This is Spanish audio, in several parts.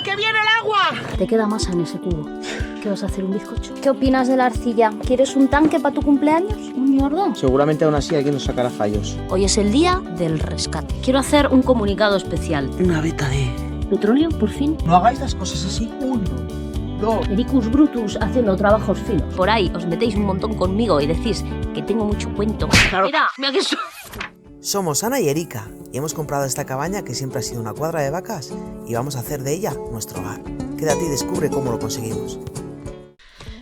¡Que viene el agua! Te queda masa en ese cubo. ¿Qué vas a hacer, un bizcocho? ¿Qué opinas de la arcilla? ¿Quieres un tanque para tu cumpleaños? ¿Un Jordán? Seguramente aún así alguien nos sacará fallos. Hoy es el día del rescate. Quiero hacer un comunicado especial. Una beta de... ¿Petróleo, por fin? No hagáis las cosas así. 1, 2... Ericus Brutus haciendo trabajos finos. Por ahí os metéis un montón conmigo y decís que tengo mucho cuento. Claro. Mira que eso... Somos Ana y Erika y hemos comprado esta cabaña que siempre ha sido una cuadra de vacas y vamos a hacer de ella nuestro hogar. Quédate y descubre cómo lo conseguimos.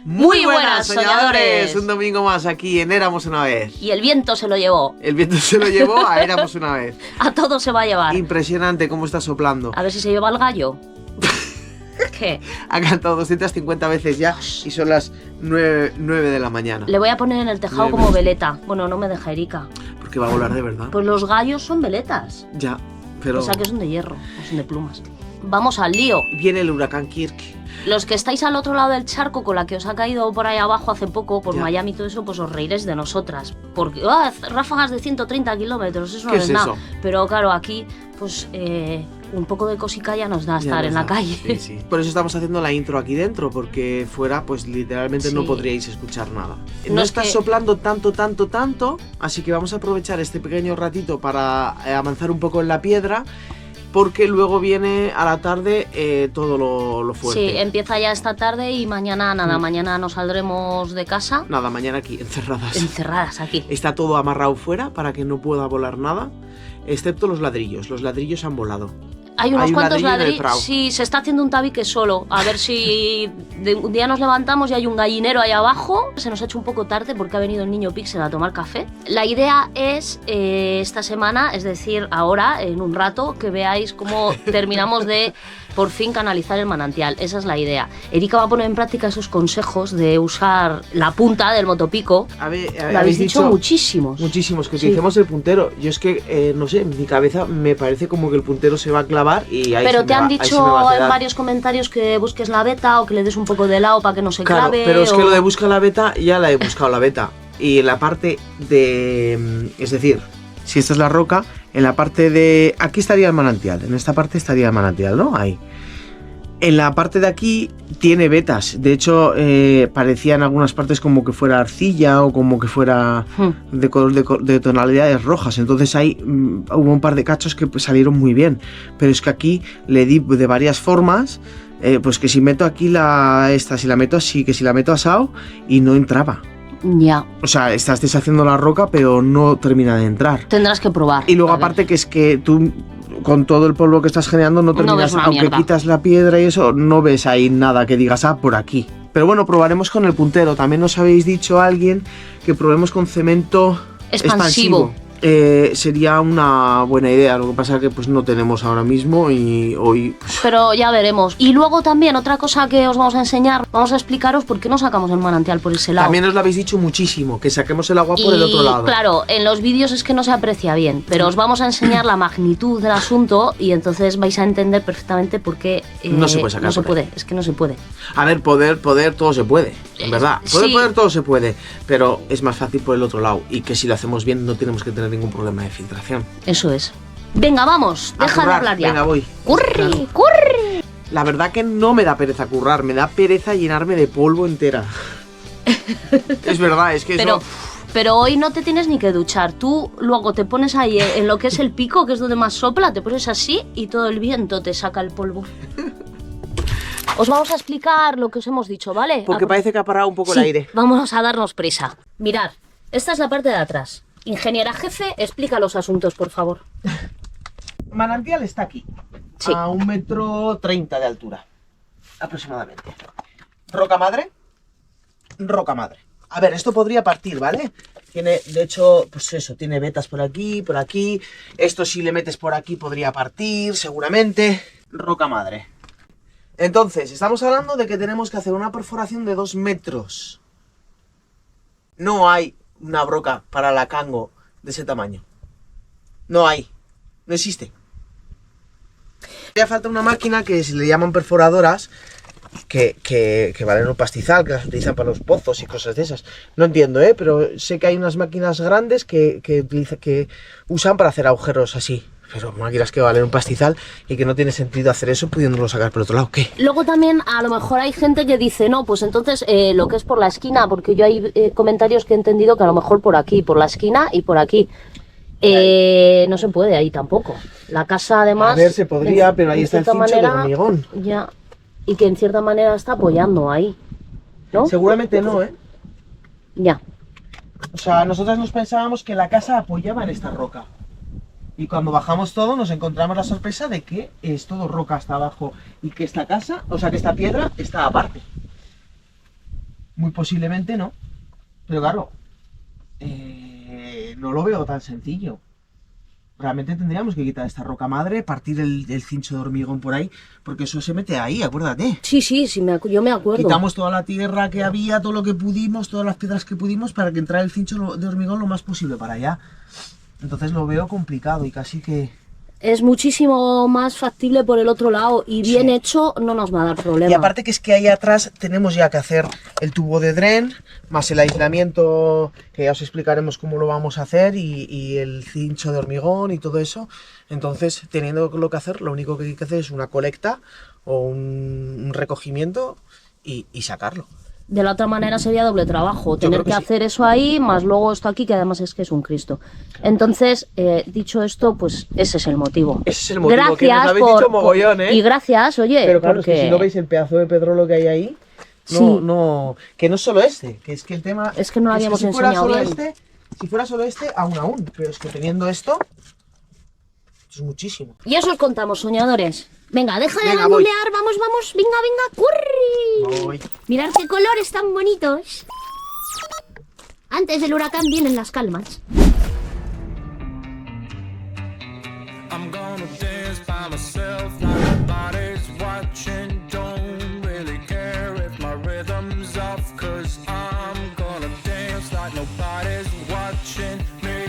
Muy buenas, soñadores. Un domingo más aquí en Éramos una vez. Y el viento se lo llevó. El viento se lo llevó a Éramos una vez. A todo se va a llevar. Impresionante cómo está soplando. A ver si se lleva el gallo. ¿Qué? Ha cantado 250 veces ya y son las 9 de la mañana. Le voy a poner en el tejado como veleta. Bueno, no me deja Erika. Porque va a volar de verdad. Pues los gallos son veletas. Ya, pero... O sea que son de hierro, no son de plumas. Vamos al lío. Viene el huracán Kirk. Los que estáis al otro lado del charco con la que os ha caído por ahí abajo hace poco, por Ya. Miami y todo eso, pues os reiréis de nosotras. Porque ráfagas de 130 kilómetros, eso no ¿Qué es es nada. eso? Pero claro, aquí, pues un poco de cosica ya nos da Ya estar nos en la da. calle. Sí, sí. Por eso estamos haciendo la intro aquí dentro, porque fuera, pues literalmente no Sí. podríais escuchar nada. No No es está que- soplando tanto, así que vamos a aprovechar este pequeño ratito para avanzar un poco en la piedra, porque luego viene a la tarde todo lo fuerte. Sí, empieza ya esta tarde y mañana nada, mañana nos saldremos de casa Nada, mañana aquí, encerradas. encerradas aquí. Está todo amarrado fuera para que no pueda volar nada, excepto los ladrillos. Los ladrillos han volado. Hay unos Hay un cuantos ladrillo en el ladrillos. prado. Sí, se está haciendo un tabique solo. A ver si un día nos levantamos y hay un gallinero ahí abajo. Se nos ha hecho un poco tarde porque ha venido el niño Pixel a tomar café. La idea es esta semana, es decir, ahora, en un rato, que veáis cómo terminamos de por fin canalizar el manantial. Esa es la idea. Erika va a poner en práctica esos consejos de usar la punta del motopico. Lo habéis dicho muchísimos. Muchísimos, que Sí. utilicemos el puntero. Yo es que, no sé, en mi cabeza me parece como que el puntero se va a clavar y ahí Pero se te me han va- ahí se me dicho va a en quedar. varios comentarios que busques la beta o que le des un poco de lado para que no se Claro, clave. pero es o... que lo de busca la beta, ya la he buscado la beta. Y en la parte de... Es decir, si esta es la roca, en la parte de... Aquí estaría el manantial, en esta parte estaría el manantial, ¿no? Ahí. En la parte de aquí tiene vetas. De hecho, parecía en algunas partes como que fuera arcilla o como que fuera de color de tonalidades rojas. Entonces ahí hubo un par de cachos que pues, salieron muy bien. Pero es que aquí le di de varias formas. Pues que si meto aquí si la meto así, que si la meto asado y no entraba. Ya, O sea, estás deshaciendo la roca, pero no termina de entrar. tendrás que probar. Y luego A ver. aparte que es que tú con todo el polvo que estás generando no terminas, ves una aunque mierda. quitas la piedra y eso, no ves ahí nada que digas, por aquí. Pero bueno, probaremos con el puntero. También nos habéis dicho a alguien que probemos con cemento Expansivo. Sería una buena idea. Lo que pasa es que pues no tenemos ahora mismo y hoy... pues, Pero ya veremos. Y luego también otra cosa que os vamos a enseñar, vamos a explicaros por qué no sacamos el manantial por ese lado. también os lo habéis dicho muchísimo, que saquemos el agua por el otro lado. Claro, en los vídeos es que no se aprecia bien, pero os vamos a enseñar la magnitud del asunto y entonces vais a entender perfectamente por qué No se puede sacar no se por ahí. puede, es que no se puede. A ver, poder, todo se puede, en verdad. Sí. Poder, todo se puede, pero es más fácil por el otro lado. Y que si lo hacemos bien no tenemos que tener ningún problema de filtración. Eso es. Venga, vamos, A deja de currar. hablar ya. Venga, voy. ¡Curri, Claro. curri! La verdad que no me da pereza currar, me da pereza llenarme de polvo entera. Es verdad, es que Pero, eso... pero hoy no te tienes ni que duchar. Tú luego te pones ahí en lo que es el pico, que es donde más sopla, te pones así y todo el viento te saca el polvo. Os vamos a explicar lo que os hemos dicho, ¿vale? Porque parece que ha parado un poco Sí, el aire. vamos a darnos prisa. Mirad, esta es la parte de atrás. Ingeniera jefe, explica los asuntos, por favor. Manantial está aquí, Sí. a 1,30 m de altura, aproximadamente. Roca madre. Roca madre. A ver, esto podría partir, ¿vale? Tiene, de hecho, pues eso, tiene vetas por aquí, por aquí. Esto si le metes por aquí podría partir, seguramente. Roca madre. Entonces, estamos hablando de que tenemos que hacer una perforación de 2 metros. No hay una broca para la Kango de ese tamaño. No hay. No existe. Haría falta una máquina que se le llaman perforadoras, que valen un pastizal, que las utilizan para los pozos y cosas de esas. No entiendo, pero sé que hay unas máquinas grandes que usan para hacer agujeros así. pero máquinas que valen un pastizal y que no tiene sentido hacer eso pudiéndolo sacar por otro lado. ¿Qué? Luego también a lo mejor hay gente que dice, no, pues entonces lo que es por la esquina, porque yo hay comentarios que he entendido que a lo mejor por aquí, por la esquina y por aquí. No se puede ahí tampoco. La casa además... A ver, se podría, pero ahí está el cierta cincho de manera, hormigón. Ya, y que en cierta manera está apoyando ahí, ¿no? Seguramente no, ¿eh? Ya. O sea, nosotros nos pensábamos que la casa apoyaba en esta roca. Y cuando bajamos todo nos encontramos la sorpresa de que es todo roca hasta abajo y que esta casa, o sea que esta piedra está aparte. Muy posiblemente no. Pero claro, no lo veo tan sencillo. Realmente tendríamos que quitar esta roca madre, partir el cincho de hormigón por ahí, porque eso se mete ahí, acuérdate. Sí, yo me acuerdo. Quitamos toda la tierra que había, todo lo que pudimos, todas las piedras que pudimos para que entrara el cincho de hormigón lo más posible para allá. Entonces lo veo complicado y casi que... Es muchísimo más factible por el otro lado y bien hecho no nos va a dar problema. Y aparte que es que ahí atrás tenemos ya que hacer el tubo de dren, más el aislamiento, que ya os explicaremos cómo lo vamos a hacer, y el cincho de hormigón y todo eso. Entonces, teniendo lo que hacer, lo único que hay que hacer es una colecta o un recogimiento y sacarlo. De la otra manera sería doble trabajo, tener creo que que sí. hacer eso ahí, más luego esto aquí, que además es que es un Cristo. Entonces, dicho esto, pues ese es el motivo. Ese es el motivo, Gracias que nos habéis dicho mogollón, ¿eh? Y gracias, oye, Pero claro, es porque que si no veis el pedazo de pedrolo que hay ahí, Sí. que no es solo este, que es que el tema... Es que no lo habíamos si fuera enseñado solo bien. si fuera solo este, aún, pero es que teniendo esto es muchísimo. Y eso os contamos, soñadores. Venga, deja de Venga, gandulear, vamos, venga, corre. Voy. Mirad qué colores tan bonitos. Antes del huracán vienen las calmas. I'm gonna dance by myself like nobody's watching. Don't really care if my rhythm's off, 'cause I'm gonna dance like nobody's watching me.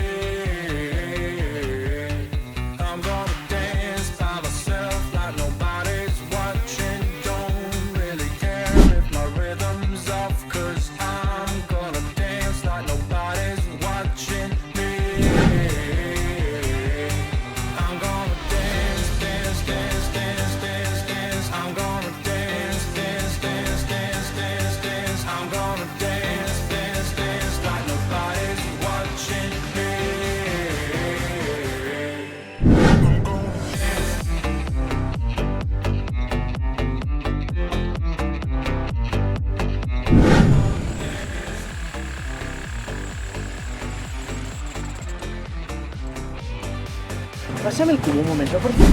I'm gonna dance by myself like nobody's watching. Don't really care if my rhythm's off, 'cause I'm gonna dance like nobody's watching me. I'm gonna dance, dance, dance, dance, dance, dance. I'm gonna dance, dance, dance, dance, dance, dance. I'm gonna dance, dance, dance like nobody's watching me. Pásame el cubo un momento, por favor.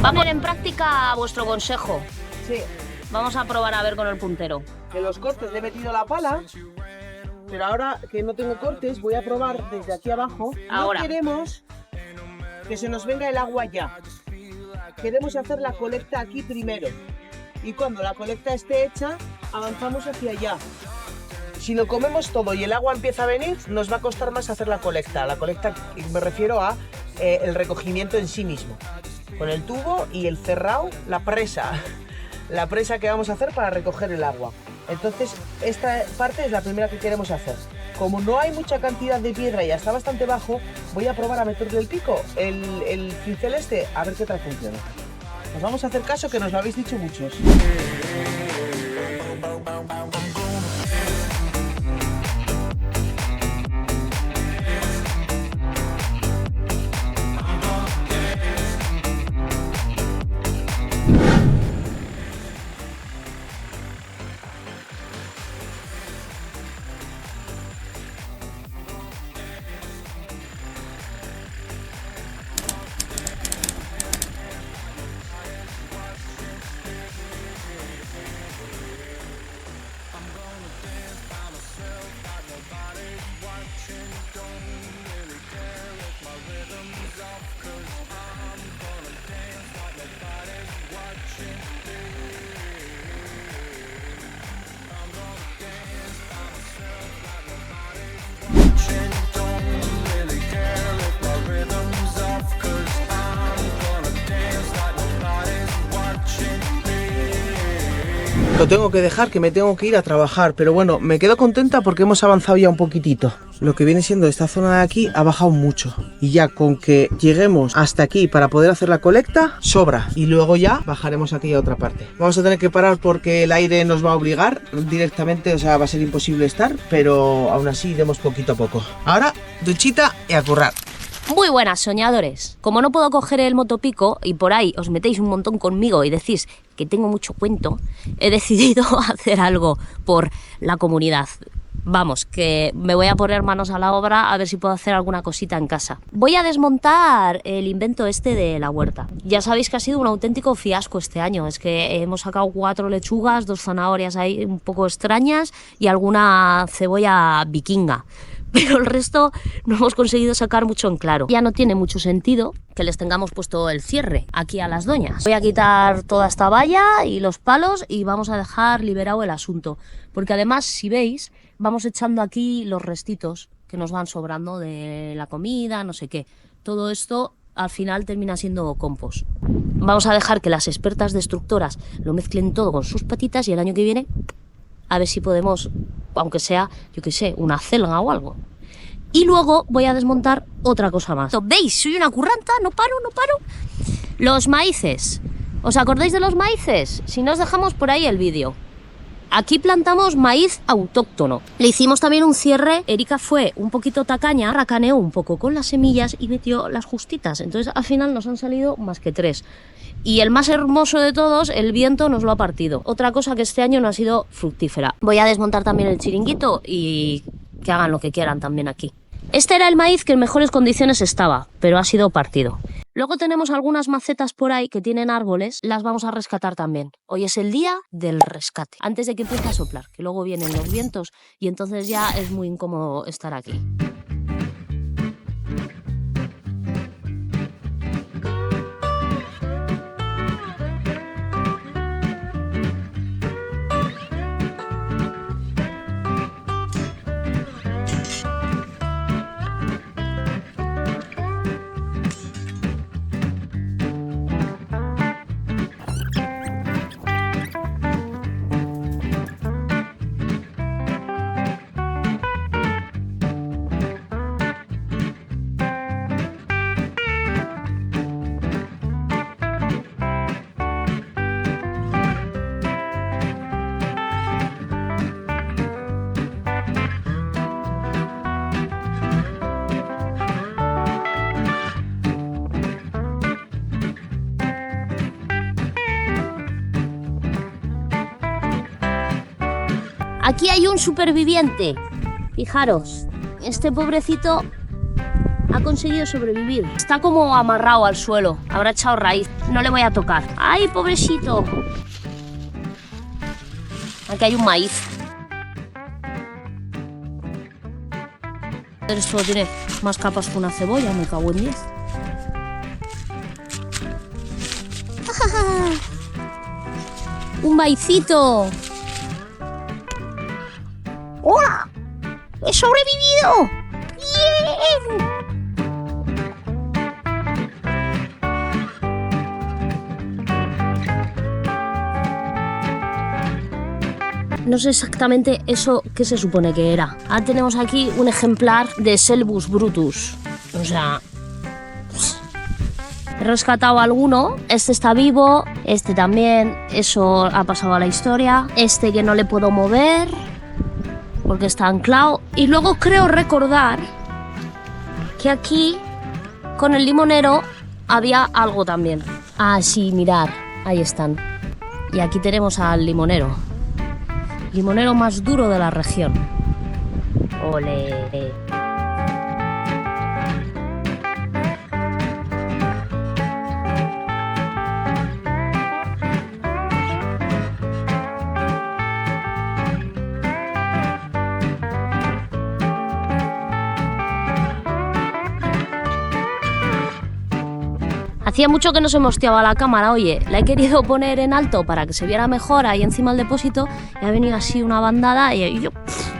Va a poner en práctica vuestro consejo. Sí, Vamos a probar a ver con el puntero. que los cortes le he metido la pala, pero ahora que no tengo cortes voy a probar desde aquí abajo. Ahora. No queremos que se nos venga el agua ya. Queremos hacer la colecta aquí primero. Y cuando la colecta esté hecha, avanzamos hacia allá. Si lo comemos todo y el agua empieza a venir, nos va a costar más hacer la colecta. La colecta me refiero a el recogimiento en sí mismo. Con el tubo y el cerrado, la presa. La presa que vamos a hacer para recoger el agua. Entonces, esta parte es la primera que queremos hacer. Como no hay mucha cantidad de piedra y ya está bastante bajo, voy a probar a meterle el pico, el pincel este, a ver qué tal funciona. Nos vamos a hacer caso, que nos lo habéis dicho muchos. Lo tengo que dejar, que me tengo que ir a trabajar, pero bueno, me quedo contenta porque hemos avanzado ya un poquitito. Lo que viene siendo esta zona de aquí ha bajado mucho y ya con que lleguemos hasta aquí para poder hacer la colecta, sobra. Y luego ya bajaremos aquí a otra parte. Vamos a tener que parar porque el aire nos va a obligar directamente, o sea, va a ser imposible estar, pero aún así iremos poquito a poco. Ahora, duchita y a currar. Muy buenas, soñadores. Como no puedo coger el motopico y por ahí os metéis un montón conmigo y decís que tengo mucho cuento, he decidido hacer algo por la comunidad. Vamos, que me voy a poner manos a la obra a ver si puedo hacer alguna cosita en casa. Voy a desmontar el invento este de la huerta. Ya sabéis que ha sido un auténtico fiasco este año. Es que hemos sacado 4 lechugas, 2 zanahorias ahí un poco extrañas y alguna cebolla vikinga. Pero el resto no hemos conseguido sacar mucho en claro. Ya no tiene mucho sentido que les tengamos puesto el cierre aquí a las doñas. Voy a quitar toda esta valla y los palos y vamos a dejar liberado el asunto. Porque además, si veis, vamos echando aquí los restitos que nos van sobrando de la comida, no sé qué. Todo esto al final termina siendo compost. Vamos a dejar que las expertas destructoras lo mezclen todo con sus patitas y el año que viene a ver si podemos, aunque sea, yo qué sé, una celga o algo. Y luego voy a desmontar otra cosa más. ¿Veis? Soy una curranta, no paro. Los maíces. ¿Os acordáis de los maíces? Si no os dejamos por ahí el vídeo. Aquí plantamos maíz autóctono. Le hicimos también un cierre. Erika fue un poquito tacaña, racaneó un poco con las semillas y metió las justitas. Entonces al final nos han salido más que 3. Y el más hermoso de todos, el viento nos lo ha partido. Otra cosa que este año no ha sido fructífera. Voy a desmontar también el chiringuito y que hagan lo que quieran también aquí. Este era el maíz que en mejores condiciones estaba, pero ha sido partido. Luego tenemos algunas macetas por ahí que tienen árboles, las vamos a rescatar también. Hoy es el día del rescate, antes de que empiece a soplar, que luego vienen los vientos y entonces ya es muy incómodo estar aquí. Aquí hay un superviviente. Fijaros, este pobrecito ha conseguido sobrevivir. Está como amarrado al suelo, habrá echado raíz. No le voy a tocar. ¡Ay, pobrecito! Aquí hay un maíz. Esto tiene más capas que una cebolla, me cago en 10. ¡Un maicito! ¡Hola! ¡He sobrevivido! ¡Bien! No sé exactamente eso qué se supone que era. Ahora tenemos aquí un ejemplar de Selbus brutus. O sea, he rescatado alguno. Este está vivo, este también. Eso ha pasado a la historia. Este que no le puedo mover porque está anclado. Y luego creo recordar que aquí con el limonero había algo también. Ah, sí, mirad, ahí están. Y aquí tenemos al limonero. Limonero más duro de la región. Ole. Hacía mucho que no se mosteaba la cámara, oye, la he querido poner en alto para que se viera mejor ahí encima del depósito y ha venido así una bandada y yo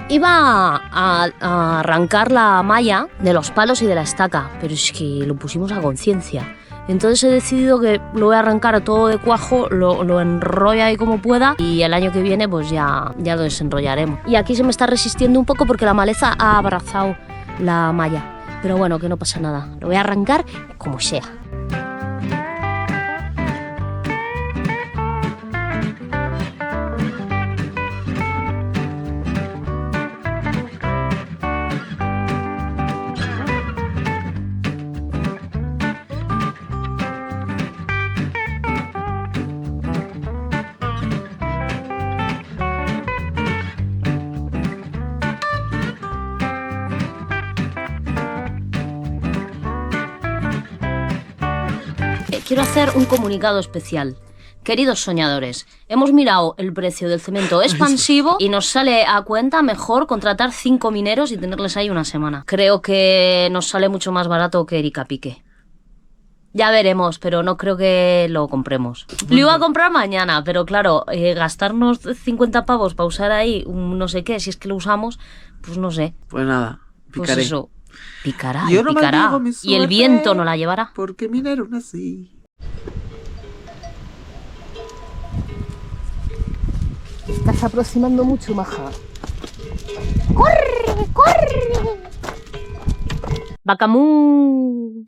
iba a arrancar la malla de los palos y de la estaca, pero es que lo pusimos a conciencia Entonces he decidido que lo voy a arrancar todo de cuajo, lo enrollo ahí como pueda y el año que viene pues ya lo desenrollaremos. Y aquí se me está resistiendo un poco porque la maleza ha abrazado la malla. Pero bueno, que no pasa nada. Lo voy a arrancar como sea. Quiero hacer un comunicado especial. Queridos soñadores, hemos mirado el precio del cemento expansivo y nos sale a cuenta mejor contratar 5 mineros y tenerles ahí una semana. Creo que nos sale mucho más barato que Erika Pique. Ya veremos, pero no creo que lo compremos. Lo iba a comprar mañana, pero claro, gastarnos 50 pavos para usar ahí un no sé qué, si es que lo usamos, pues no sé. Pues nada, picaré. Pues eso, picará, Yo no picará. maldigo mi Y el suerte, viento no la llevará. Porque minero nací. Estás aproximando mucho, maja. ¡Corre, corre! ¡Bacamú!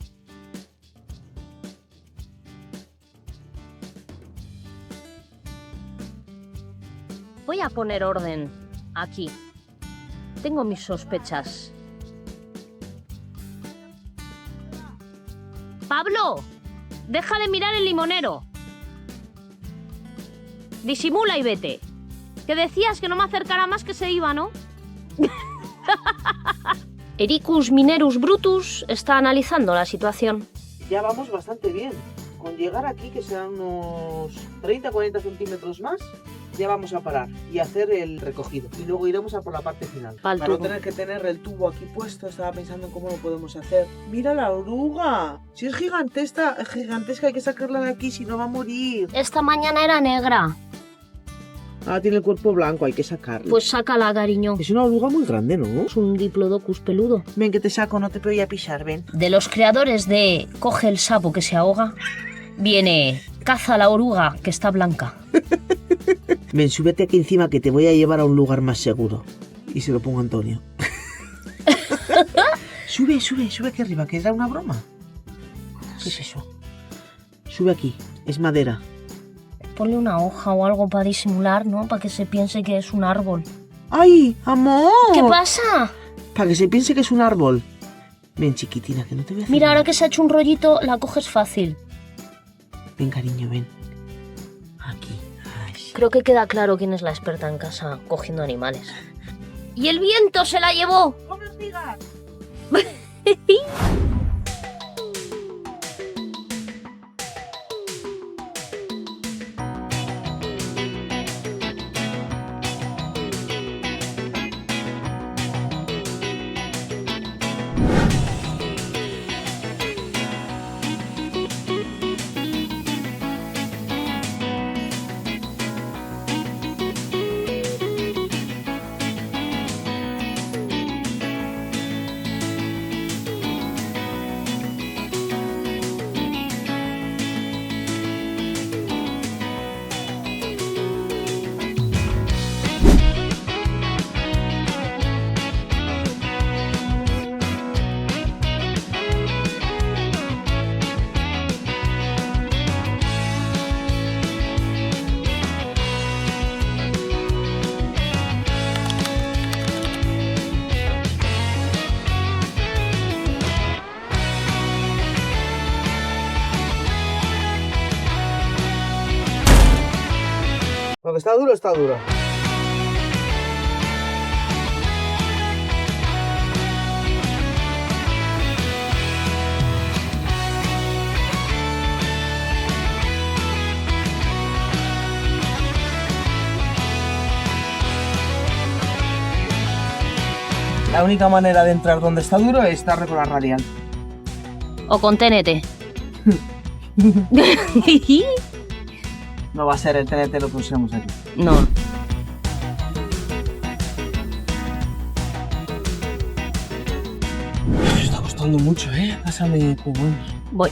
Voy a poner orden aquí. Tengo mis sospechas. ¡Pablo! ¡Deja de mirar el limonero! Disimula y vete. Que decías que no me acercara más, que se iba, ¿no? Ericus Minerus Brutus está analizando la situación. Ya vamos bastante bien. Con llegar aquí, que sean unos 30-40 centímetros más, ya vamos a parar y hacer el recogido. Y luego iremos a por la parte final. Pa'l Para no tubo. tener que tener el tubo aquí puesto, estaba pensando en cómo lo podemos hacer. ¡Mira la oruga! Si es gigantesca, hay que sacarla de aquí, si no va a morir. Esta mañana era negra. Ah, tiene el cuerpo blanco, hay que sacarla. Pues sácala, cariño. Es una oruga muy grande, ¿no? Es un Diplodocus peludo. Ven que te saco, no te voy a pisar, ven. De los creadores de Coge el sapo que se ahoga, viene Caza la oruga que está blanca. Ven, súbete aquí encima que te voy a llevar a un lugar más seguro. Y se lo pongo a Antonio. Sube aquí arriba, que era una broma. ¿Qué es eso? Sube aquí, es madera. Ponle una hoja o algo para disimular, ¿no? Para que se piense que es un árbol. ¡Ay, amor! ¿Qué pasa? Para que se piense que es un árbol. Ven, chiquitina, que no te voy a hacer Mira, nada. ahora que se ha hecho un rollito, la coges fácil. Ven, cariño, ven. Aquí. Ay. Creo que queda claro quién es la experta en casa cogiendo animales. ¡Y el viento se la llevó! ¡Come hormigas! Lo que está duro, está duro. La única manera de entrar donde está duro es darle con la radial. O con TNT. No va a ser el TNT lo que usemos aquí. No. Me está costando mucho, ¿eh? Pásame cubos. Voy.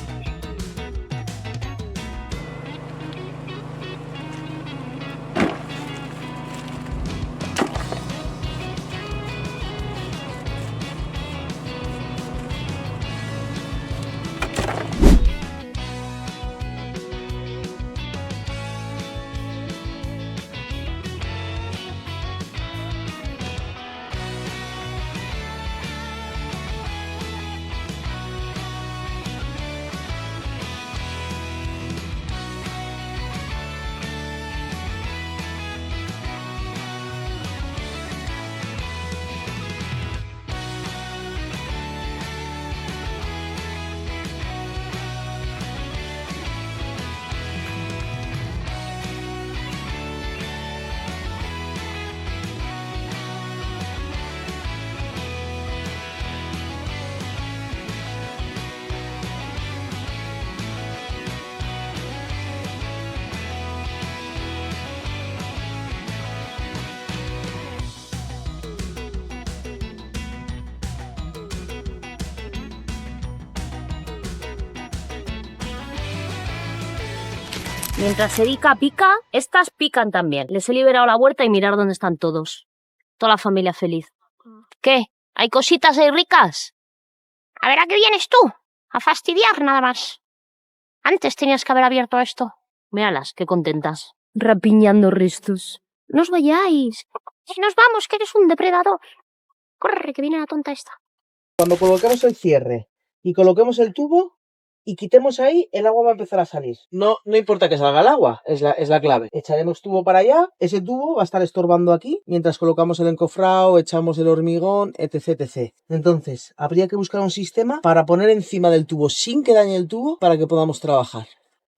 Mientras Erika pica, estas pican también. Les he liberado la huerta y mirar dónde están todos. Toda la familia feliz. ¿Qué? ¿Hay cositas ahí ricas? A ver, ¿a qué vienes tú? A fastidiar nada más. Antes tenías que haber abierto esto. Míralas, qué contentas. Rapiñando restos. No os vayáis. Si nos vamos, que eres un depredador. Corre, que viene la tonta esta. Cuando coloquemos el cierre y coloquemos el tubo y quitemos ahí, el agua va a empezar a salir. No importa que salga el agua, es la clave. Echaremos tubo para allá, ese tubo va a estar estorbando aquí mientras colocamos el encofrado, echamos el hormigón, etc, etc. Entonces, habría que buscar un sistema para poner encima del tubo sin que dañe el tubo para que podamos trabajar.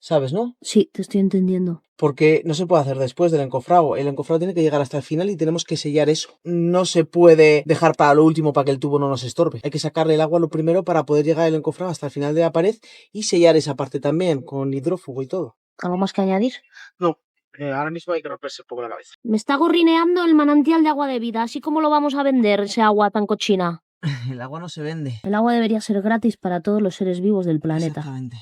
¿Sabes, no? Sí, te estoy entendiendo. Porque no se puede hacer después del encofrado. El encofrado tiene que llegar hasta el final y tenemos que sellar eso. No se puede dejar para lo último para que el tubo no nos estorbe. Hay que sacarle el agua lo primero para poder llegar el encofrado hasta el final de la pared y sellar esa parte también con hidrófugo y todo. ¿Algo más que añadir? No, ahora mismo hay que romperse un poco la cabeza. Me está gorrineando el manantial de agua de vida. ¿Así como lo vamos a vender, ese agua tan cochina? El agua no se vende. El agua debería ser gratis para todos los seres vivos del planeta. Exactamente.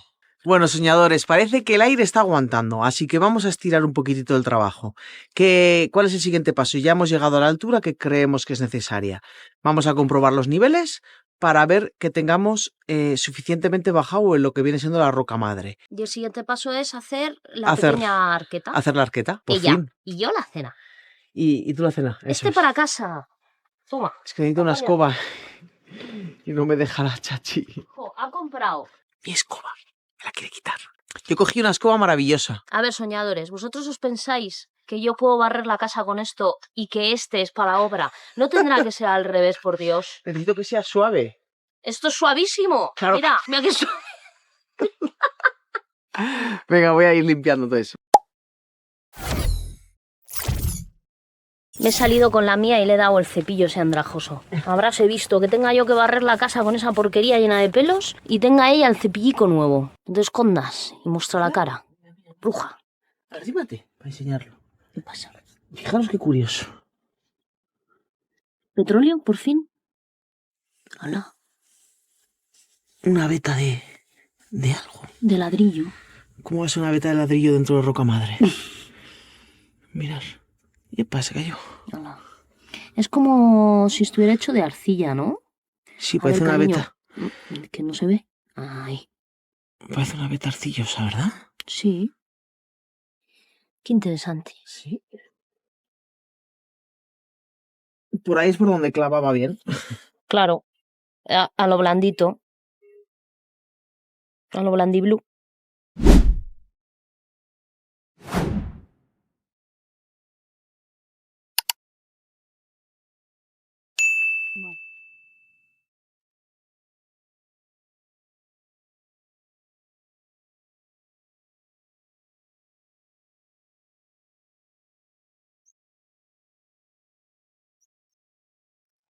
Bueno, soñadores, parece que el aire está aguantando, así que vamos a estirar un poquitito el trabajo. ¿Cuál es el siguiente paso? Ya hemos llegado a la altura que creemos que es necesaria. Vamos a comprobar los niveles para ver que tengamos suficientemente bajado en lo que viene siendo la roca madre. Y el siguiente paso es hacer la pequeña arqueta. Hacer la arqueta, por Ella. fin. Y yo la cena. Y tú la cena. Eso es. Para casa. Toma. Es que necesito una escoba y no me deja la chachi. Ha comprado. Mi escoba. Me la quiere quitar. Yo cogí una escoba maravillosa. A ver, soñadores, ¿vosotros os pensáis que yo puedo barrer la casa con esto y que este es para obra? No tendrá que ser al revés, por Dios. Necesito que sea suave. Esto es suavísimo. Claro. Mira qué suave. Venga, voy a ir limpiando todo eso. Me he salido con la mía y le he dado el cepillo ese andrajoso. Habráse visto que tenga yo que barrer la casa con esa porquería llena de pelos y tenga ella el cepillico nuevo. No te escondas y muestra la cara. Bruja. Arrímate para enseñarlo. ¿Qué pasa? Fijaros qué curioso. ¿Petróleo, por fin? Hola. Una veta de algo. De ladrillo. ¿Cómo va a ser una veta de ladrillo dentro de roca madre? Mirad. ¿Qué pasa, cayó? Hola. Es como si estuviera hecho de arcilla, ¿no? Sí, A parece ver, una cariño. veta. Que no se ve. Ay. Parece una veta arcillosa, ¿verdad? Sí. Qué interesante. Sí. Por ahí es por donde clavaba bien. Claro. A lo blandito. A lo blandiblu.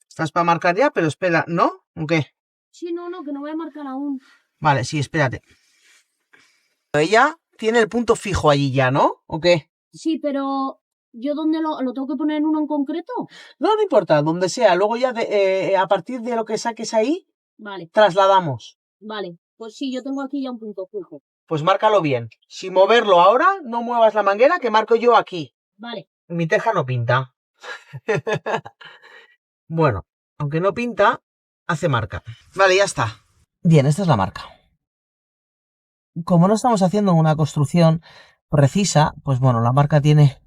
Estás para marcar ya, pero espera, ¿no? ¿O qué? Sí, no, que no voy a marcar aún. Vale, sí, espérate. Ella tiene el punto fijo allí ya, ¿no? ¿O qué? Sí, pero ¿yo dónde lo tengo que poner en uno en concreto? No importa, donde sea. Luego ya a partir de lo que saques ahí, Vale, trasladamos. vale. Pues sí, yo tengo aquí ya un punto fijo. Pues márcalo bien. Sin moverlo ahora, no muevas la manguera que marco yo aquí. Vale. Mi teja no pinta. Bueno, aunque no pinta, hace marca. Vale, ya está. Bien, esta es la marca. Como no estamos haciendo una construcción precisa, pues bueno, la marca tiene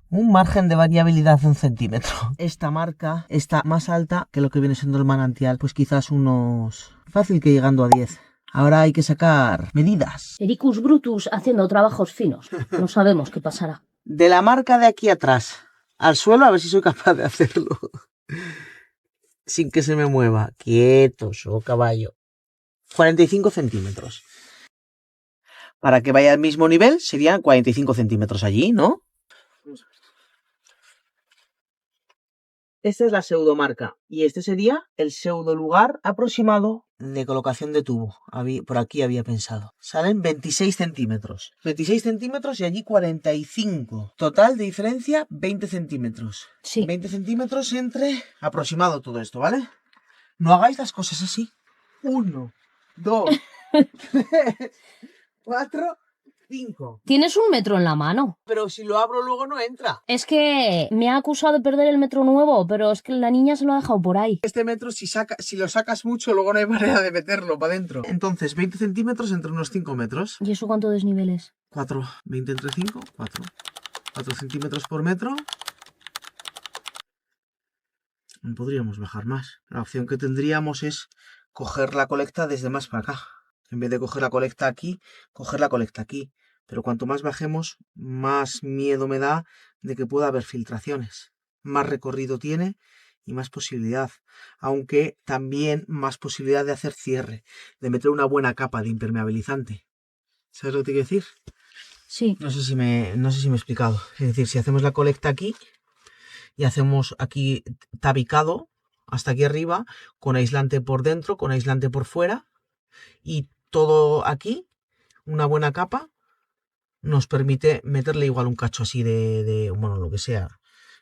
un margen de variabilidad de 1 centímetro. Esta marca está más alta que lo que viene siendo el manantial, pues quizás unos... fácil que llegando a 10. Ahora hay que sacar medidas. Ericus Brutus haciendo trabajos finos. No sabemos qué pasará. De la marca de aquí atrás al suelo, a ver si soy capaz de hacerlo. Sin que se me mueva. Quieto, oh caballo. 45 centímetros. Para que vaya al mismo nivel, serían 45 centímetros allí, ¿no? Esta es la pseudomarca. Y este sería el pseudo lugar aproximado de colocación de tubo. Por aquí había pensado. Salen 26 centímetros. 26 centímetros y allí 45. Total de diferencia, 20 centímetros. Sí. 20 centímetros entre... aproximado todo esto, ¿vale? No hagáis las cosas así. 1, 2, 3, 4, 5. Tienes 1 metro en la mano. Pero si lo abro luego no entra. Es que me ha acusado de perder el metro nuevo, pero es que la niña se lo ha dejado por ahí. Este metro, si lo sacas mucho, luego no hay manera de meterlo para adentro. Entonces, 20 centímetros entre unos 5 metros. ¿Y eso cuánto desnivel es? 4, 20 entre 5, 4. 4 centímetros por metro. No podríamos bajar más. La opción que tendríamos es coger la colecta desde más para acá. En vez de coger la colecta aquí, coger la colecta aquí. Pero cuanto más bajemos, más miedo me da de que pueda haber filtraciones. Más recorrido tiene y más posibilidad. Aunque también más posibilidad de hacer cierre, de meter una buena capa de impermeabilizante. ¿Sabes lo que te quiero decir? Sí. No sé si me he explicado. Es decir, si hacemos la colecta aquí y hacemos aquí tabicado hasta aquí arriba, con aislante por dentro, con aislante por fuera, y todo aquí, una buena capa, nos permite meterle igual un cacho así bueno, lo que sea,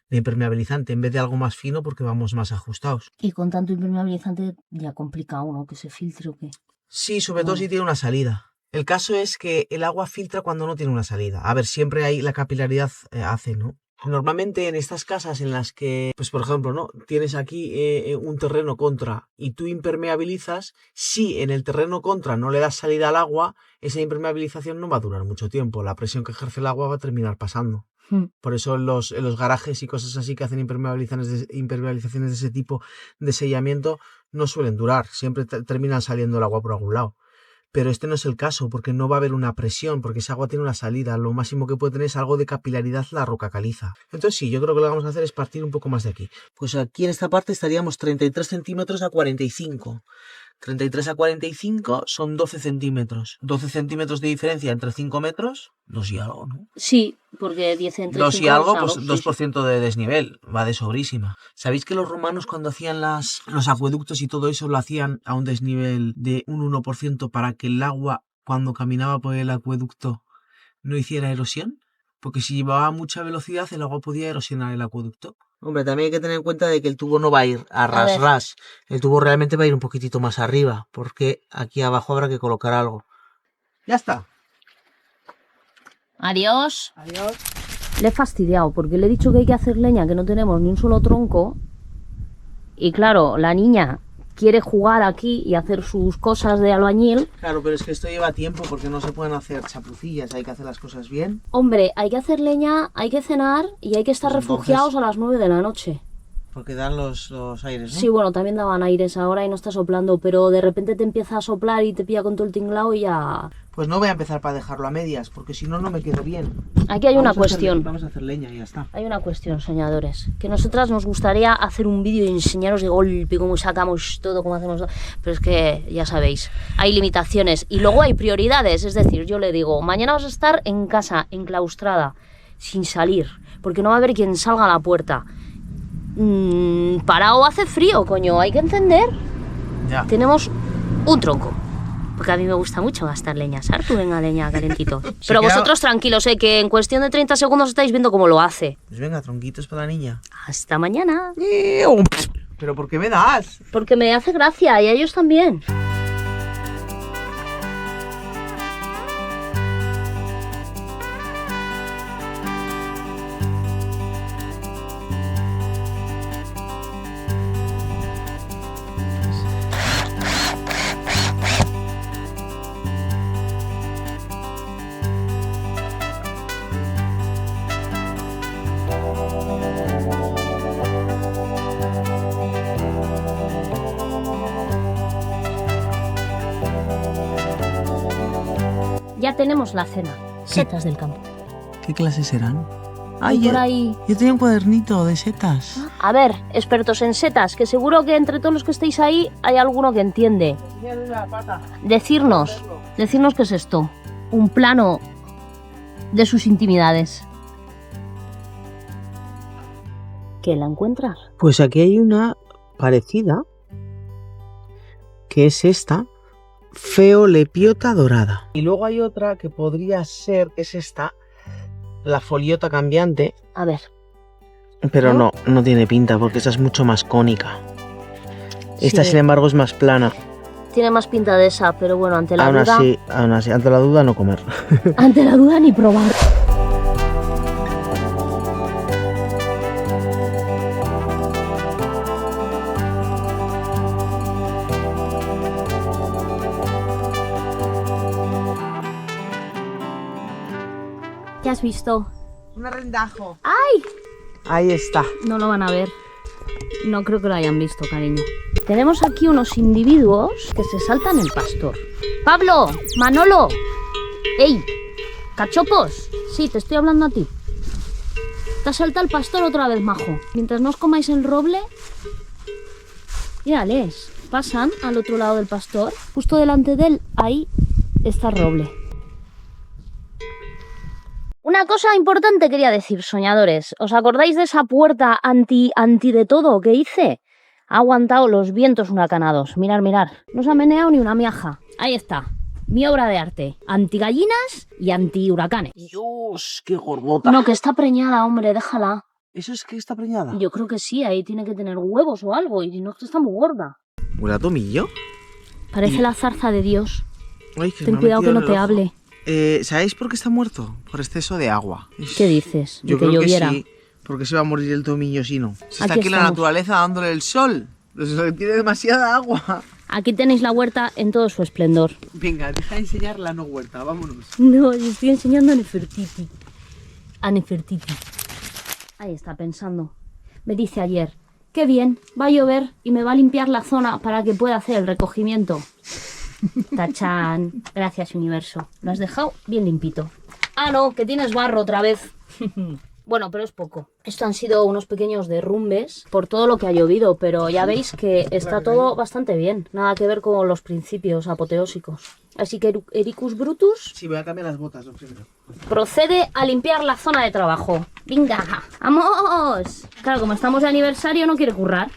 de impermeabilizante, en vez de algo más fino porque vamos más ajustados. Y con tanto impermeabilizante ya complica uno que se filtre o qué. Sí, sobre todo si tiene una salida. El caso es que el agua filtra cuando no tiene una salida. A ver, siempre hay la capilaridad hace, ¿no? Normalmente en estas casas en las que, pues por ejemplo, ¿no? Tienes aquí un terreno contra y tú impermeabilizas, si en el terreno contra no le das salida al agua, esa impermeabilización no va a durar mucho tiempo. La presión que ejerce el agua va a terminar pasando. Por eso en los garajes y cosas así que hacen impermeabilizaciones de ese tipo de sellamiento no suelen durar. Siempre terminan saliendo el agua por algún lado. Pero este no es el caso, porque no va a haber una presión, porque esa agua tiene una salida. Lo máximo que puede tener es algo de capilaridad la roca caliza. Entonces sí, yo creo que lo que vamos a hacer es partir un poco más de aquí. Pues aquí en esta parte estaríamos 33 centímetros a 45. 33 a 45 son 12 centímetros. 12 centímetros de diferencia entre 5 metros, 2 y algo, ¿no? Sí, porque 10 entre 2 5 y algo, es pues algo, 2% de desnivel, va de sobrísima. ¿Sabéis que los romanos cuando hacían los acueductos y todo eso lo hacían a un desnivel de un 1% para que el agua cuando caminaba por el acueducto no hiciera erosión? Porque si llevaba mucha velocidad el agua podía erosionar el acueducto. Hombre, también hay que tener en cuenta de que el tubo no va a ir a ras. El tubo realmente va a ir un poquitito más arriba, porque aquí abajo habrá que colocar algo. Ya está. Adiós. Adiós. Le he fastidiado porque le he dicho que hay que hacer leña, que no tenemos ni un solo tronco. Y claro, la niña quiere jugar aquí y hacer sus cosas de albañil. Claro, pero es que esto lleva tiempo porque no se pueden hacer chapucillas, hay que hacer las cosas bien. Hombre, hay que hacer leña, hay que cenar y hay que estar Pues refugiados a las 9 de la noche. Porque dan los aires, ¿no? Sí, bueno, también daban aires ahora y no está soplando, pero de repente te empieza a soplar y te pilla con todo el tinglao y ya... Pues no voy a empezar para dejarlo a medias, porque si no, no me quedo bien. Aquí hay una cuestión. Vamos a hacer leña y ya está. Hay una cuestión, soñadores, que nosotras nos gustaría hacer un vídeo y enseñaros de golpe cómo sacamos todo, cómo hacemos todo, pero es que ya sabéis, hay limitaciones y luego hay prioridades, es decir, yo le digo, mañana vas a estar en casa, enclaustrada, sin salir, porque no va a haber quien salga a la puerta. Parado hace frío, coño, hay que encender. Ya. Tenemos un tronco. Porque a mí me gusta mucho gastar leña. Sartu, venga, leña, calentito. Pero vosotros tranquilos, que en cuestión de 30 segundos estáis viendo cómo lo hace. Pues venga, tronquitos para la niña. Hasta mañana. ¿Pero por qué me das? Porque me hace gracia y a ellos también. Ya tenemos la cena. Setas del campo. ¿Qué clases serán? Y por ahí... Yo tenía un cuadernito de setas. A ver, expertos en setas, que seguro que entre todos los que estáis ahí hay alguno que entiende. Decirnos qué es esto. Un plano de sus intimidades. ¿Qué la encuentras? Pues aquí hay una parecida, que es esta, Feolepiota dorada. Y luego hay otra que podría ser, que es esta, la foliota cambiante. A ver. Pero no tiene pinta, porque esta es mucho más cónica. Esta, Sí. sin embargo, es más plana. Tiene más pinta de esa, pero bueno, ante la duda... Aún así, ante la duda no comer. Ante la duda ni probar. ¿Qué has visto? Un arrendajo. ¡Ay! Ahí está. No lo van a ver. No creo que lo hayan visto, cariño. Tenemos aquí unos individuos que se saltan el pastor. ¡Pablo! ¡Manolo! ¡Ey! ¡Cachopos! Sí, te estoy hablando a ti. Te has saltado el pastor otra vez, majo. Mientras no os comáis el roble... Mírales. Pasan al otro lado del pastor. Justo delante de él, ahí está el roble. Una cosa importante quería decir, soñadores. ¿Os acordáis de esa puerta anti de todo que hice? Ha aguantado los vientos huracanados. Mirad, mirad. No se ha meneado ni una miaja. Ahí está. Mi obra de arte. Anti gallinas y anti huracanes. Dios, qué gordota. No, que está preñada, hombre. Déjala. ¿Eso es que está preñada? Yo creo que sí. Ahí tiene que tener huevos o algo. Y no, es que está muy gorda. ¿Huele a tomillo? Parece la zarza de Dios. Ay, que Ten me ha cuidado que metido no en te el ojo. hable. ¿Sabéis por qué está muerto? Por exceso de agua. ¿Qué dices? Yo ¿De que creo lloviera? que sí, porque se va a morir el tomillo si no. Si está Aquí aquí la estamos. naturaleza dándole el sol. Tiene demasiada agua. Aquí tenéis la huerta en todo su esplendor. Venga, deja de enseñar la no huerta, vámonos. No, yo estoy enseñando a Nefertiti. A Nefertiti. Ahí está pensando. Me dice ayer, qué bien, va a llover y me va a limpiar la zona para que pueda hacer el recogimiento. Tachán. Gracias, universo. Lo has dejado bien limpito. Ah, no, que tienes barro otra vez. Bueno, pero es poco. Esto han sido unos pequeños derrumbes por todo lo que ha llovido, pero ya veis que está todo bastante bien. Nada que ver con los principios apoteósicos. Así que Ericus Brutus Sí, voy a cambiar las botas, lo primero. procede a limpiar la zona de trabajo. ¡Venga! ¡Vamos! Claro, como estamos de aniversario, no quiere currar.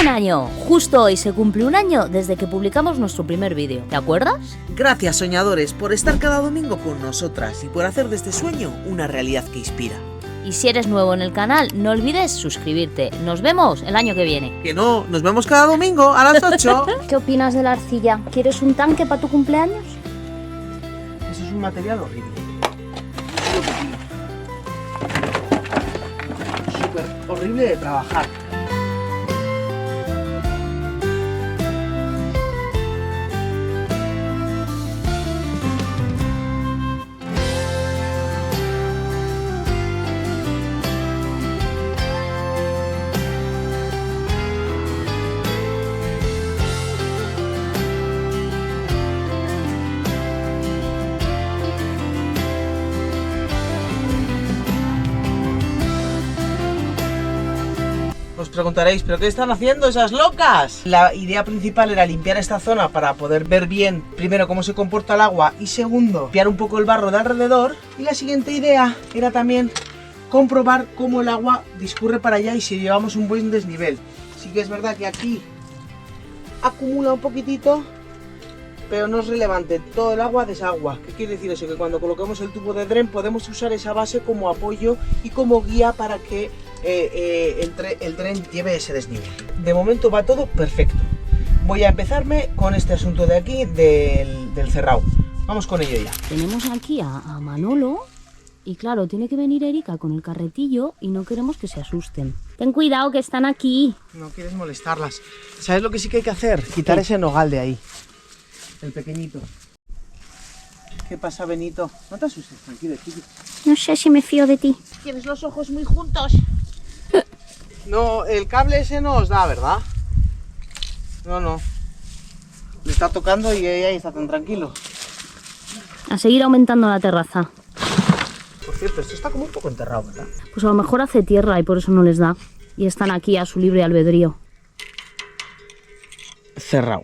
Un año. Justo hoy se cumple un año desde que publicamos nuestro primer vídeo. ¿Te acuerdas? Gracias, soñadores, por estar cada domingo con nosotras y por hacer de este sueño una realidad que inspira. Y si eres nuevo en el canal, no olvides suscribirte. Nos vemos el año que viene. Que no, nos vemos cada domingo a las 8. ¿Qué opinas de la arcilla? ¿Quieres un tanque para tu cumpleaños? Eso es un material horrible. Súper horrible de trabajar. Os preguntaréis, ¿pero qué están haciendo esas locas? La idea principal era limpiar esta zona para poder ver bien, primero, cómo se comporta el agua y segundo, limpiar un poco el barro de alrededor. Y la siguiente idea era también comprobar cómo el agua discurre para allá y si llevamos un buen desnivel. Sí que es verdad que aquí acumula un poquitito, pero no es relevante, todo el agua desagua. ¿Qué quiere decir eso? Que cuando coloquemos el tubo de dren podemos usar esa base como apoyo y como guía para que el dren lleve ese desnivel. De momento va todo perfecto. Voy a empezarme con este asunto de aquí del cerrado. Vamos con ello ya. Tenemos aquí a Manolo y claro, tiene que venir Erika con el carretillo y no queremos que se asusten. Ten cuidado que están aquí. No quieres molestarlas. ¿Sabes lo que sí que hay que hacer? Quitar ese nogal de ahí. El pequeñito. ¿Qué pasa, Benito? No te asustes, tranquilo, chiqui. No sé si me fío de ti. Tienes los ojos muy juntos. No, el cable ese no os da, ¿verdad? No, no. Le está tocando y ella está tan tranquilo. A seguir aumentando la terraza. Por cierto, esto está como un poco enterrado, ¿verdad? Pues a lo mejor hace tierra y por eso no les da. Y están aquí a su libre albedrío. Cerrado.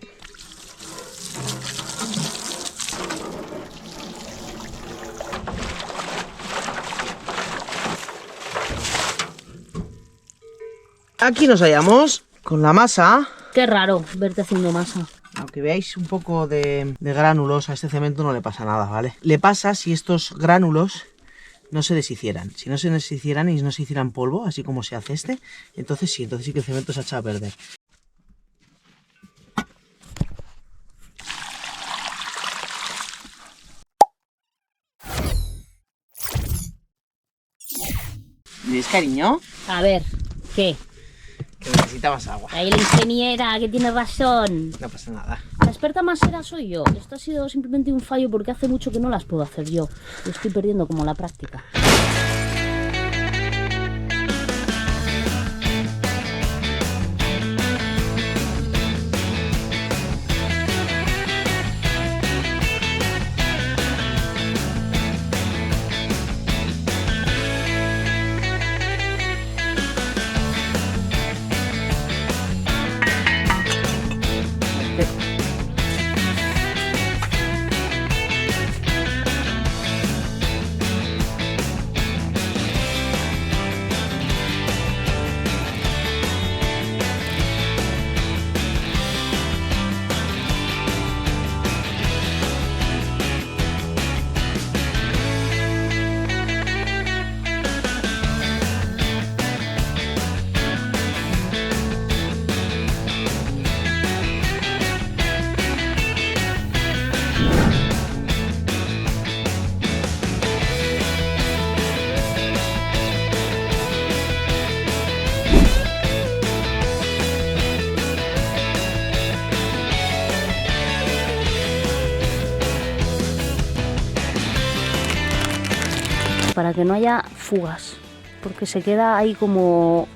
Aquí nos hallamos con la masa. Qué raro verte haciendo masa. Aunque veáis un poco de gránulos, a este cemento no le pasa nada, ¿vale? Le pasa si estos gránulos no se deshicieran. Si no se deshicieran y no se hicieran polvo, así como se hace este, entonces sí que el cemento se ha echado a perder. ¿Ves, cariño? A ver, ¿qué? Que necesita más agua. Ahí la ingeniera, que tiene razón. No pasa nada. La experta masera soy yo. Esto ha sido simplemente un fallo porque hace mucho que no las puedo hacer yo. Yo estoy perdiendo como la práctica. Para que no haya fugas, porque se queda ahí como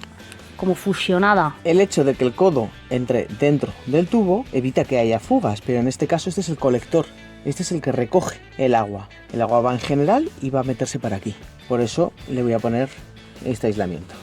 fusionada. El hecho de que el codo entre dentro del tubo evita que haya fugas, pero en este caso este es el colector. Este es el que recoge el agua. El agua va en general y va a meterse para aquí. Por eso le voy a poner este aislamiento.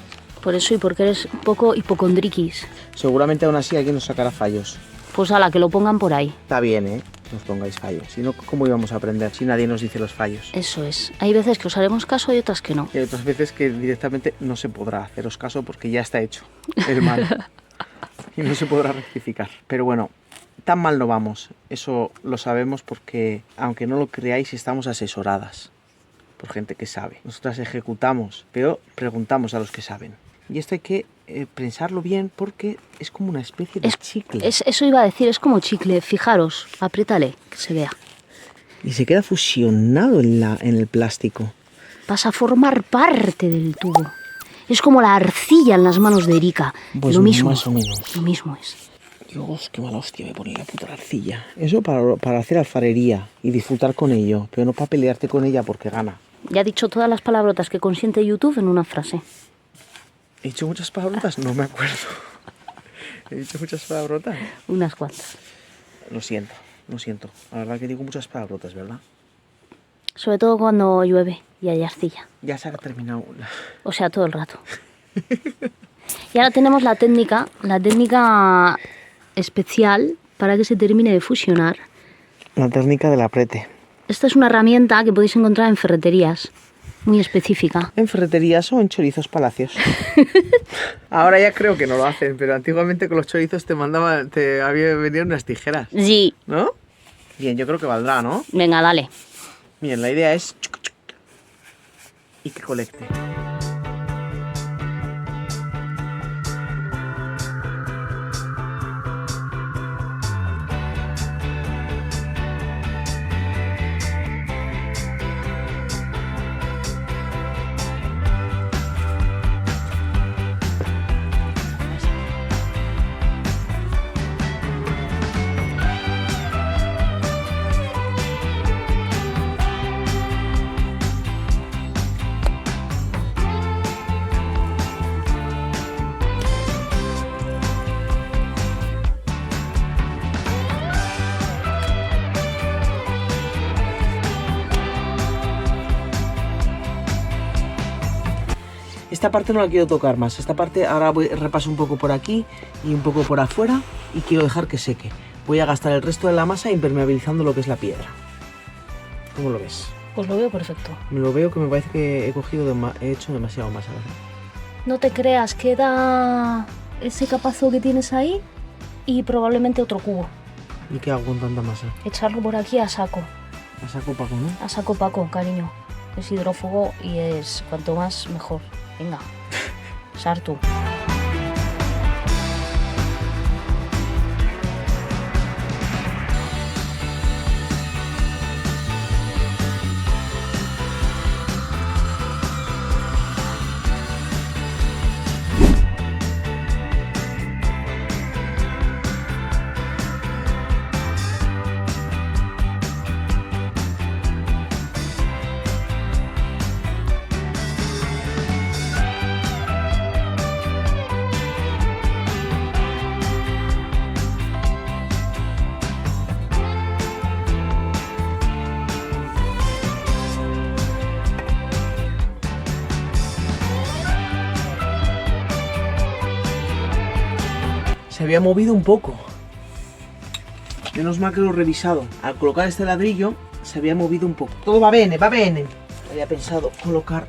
Por eso y porque eres un poco hipocondriquis. Seguramente aún así alguien nos sacará fallos. Pues ala, que lo pongan por ahí. Está bien, ¿eh? Nos pongáis fallos. Si no, ¿cómo íbamos a aprender si nadie nos dice los fallos? Eso es. Hay veces que os haremos caso y otras que no. Y hay otras veces que directamente no se podrá haceros caso porque ya está hecho el mal. Y no se podrá rectificar. Pero bueno, tan mal no vamos. Eso lo sabemos porque, aunque no lo creáis, estamos asesoradas por gente que sabe. Nosotras ejecutamos, pero preguntamos a los que saben. Y esto hay que pensarlo bien porque es como una especie de chicle. Eso iba a decir, es como chicle. Fijaros, apriétale, que se vea. Y se queda fusionado en el plástico. Vas a formar parte del tubo. Es como la arcilla en las manos de Erika. Pues lo mismo. más o menos. Lo mismo es. Dios, qué mala hostia me pone la puta arcilla. Eso para hacer alfarería y disfrutar con ello, pero no para pelearte con ella porque gana. Ya he dicho todas las palabrotas que consiente YouTube en una frase. ¿He dicho muchas palabrotas? No me acuerdo. ¿He dicho muchas palabrotas? Unas cuantas. Lo siento. La verdad que digo muchas palabrotas, ¿verdad? Sobre todo cuando llueve y hay arcilla. Ya se ha terminado. O sea, todo el rato. Y ahora tenemos la técnica especial para que se termine de fusionar. La técnica del aprete. Esta es una herramienta que podéis encontrar en ferreterías, muy específica. En ferreterías o en chorizos palacios. Ahora ya creo que no lo hacen, pero antiguamente con los chorizos venían unas tijeras, Sí. ¿no? Bien, yo creo que valdrá, ¿no? Venga, dale. Bien, la idea es... y que colecte. Esta parte no la quiero tocar más. Esta parte ahora repaso un poco por aquí y un poco por afuera y quiero dejar que seque. Voy a gastar el resto de la masa impermeabilizando lo que es la piedra. ¿Cómo lo ves? Pues lo veo perfecto. Me lo veo que me parece que he hecho demasiado masa, ¿verdad? No te creas, queda ese capazo que tienes ahí y probablemente otro cubo. ¿Y qué hago con tanta masa? Echarlo por aquí a saco. A saco Paco, ¿no? A saco Paco, cariño. Es hidrófugo y es cuanto más mejor. Venga, Sartu. había movido un poco. Menos mal que lo he revisado. Al colocar este ladrillo se había movido un poco. Todo va bene, va bene. Había pensado colocar